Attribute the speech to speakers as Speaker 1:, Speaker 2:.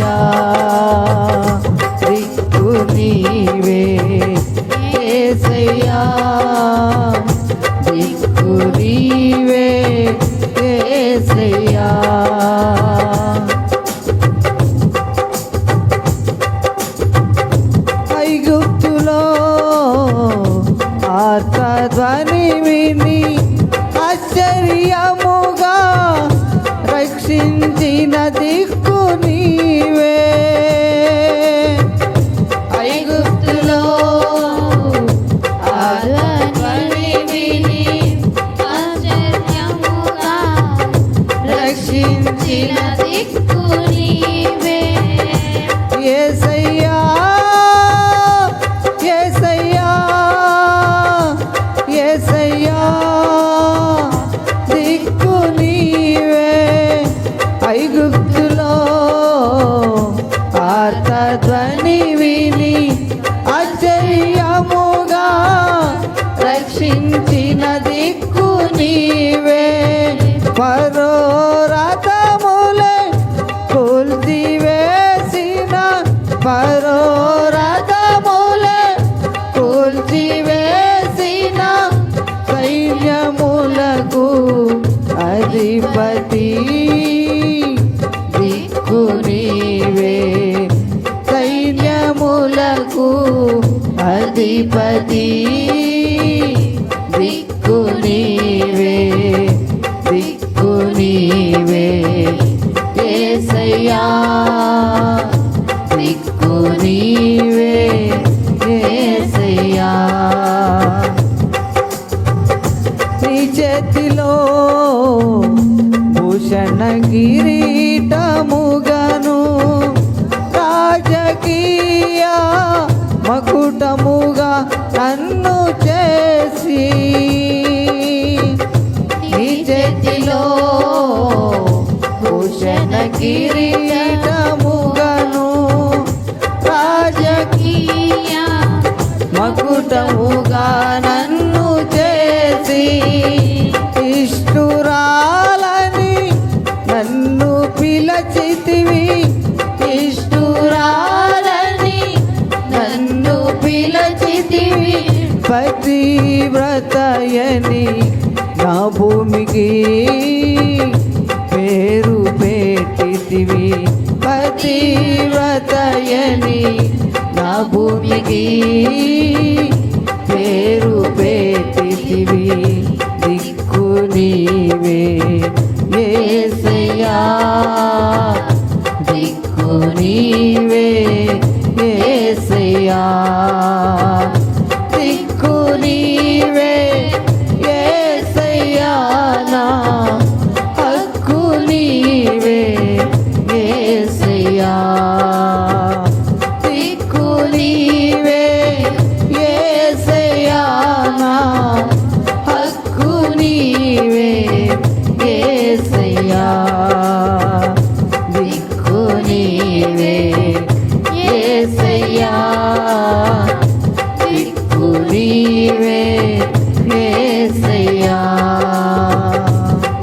Speaker 1: యేసయ్యా దిక్కు నీవే యేసయ్యా దిక్కు నీవే యేసయ్యా ఐగుప్తులో ఆర్తధ్వని విని ఆశ్చర్యముగా రక్షించిన దిక్కు నీవే ఐగుప్తులో ఆర్తధ్వని విని ఆశ్చర్యముగా రక్షించిన దిక్కు నీవే యేసయ్యా యేసయ్యా యేసయ్యా దిక్కు నీవే ఐగుప్తులో ఆర్తధ్వని విని ఆశ్చర్యముగా రక్షించిన దిక్కు నీవే ఫరో రథములే కూల్చివేసిన ఫరో రథములే కూల్చివేసిన సైన్యములకు అధిపతి దిక్కు నీవే సైన్యములకు అధిపతి దిక్కు నీవే దిక్కు నీవే యేసయ్యా దిక్కు నీవే యేసయ్యా నీ చేతిలో భూషణ కిరీటముగాను రాజకీయ మకుటముగా నన్ను చేసి నీ చేతిలో భూషణ కిరీటముగాను రాజకీయ మకుటముగా నన్ను చేసి ఇష్టురాలని నన్ను పిలచితివి ఇష్టురాలని నన్ను పిలచితివి పతివ్రతయని నా భూమికి పేరు పెట్టితివి పతివ్రతయని నా భూమికి పేరు పెట్టితివి దిక్కు నీవే యేసయ్యా దిక్కు నీవే యేసయ్యా దిక్కు నీవే యేసయ్యా నా హక్కు నీవే యేసయ్యా దిక్కు నీవే యేసయ్యా నా హక్కు నీవే యేసయ్యా దిక్కు నీవే యేసయ్యా దిక్కు నీవే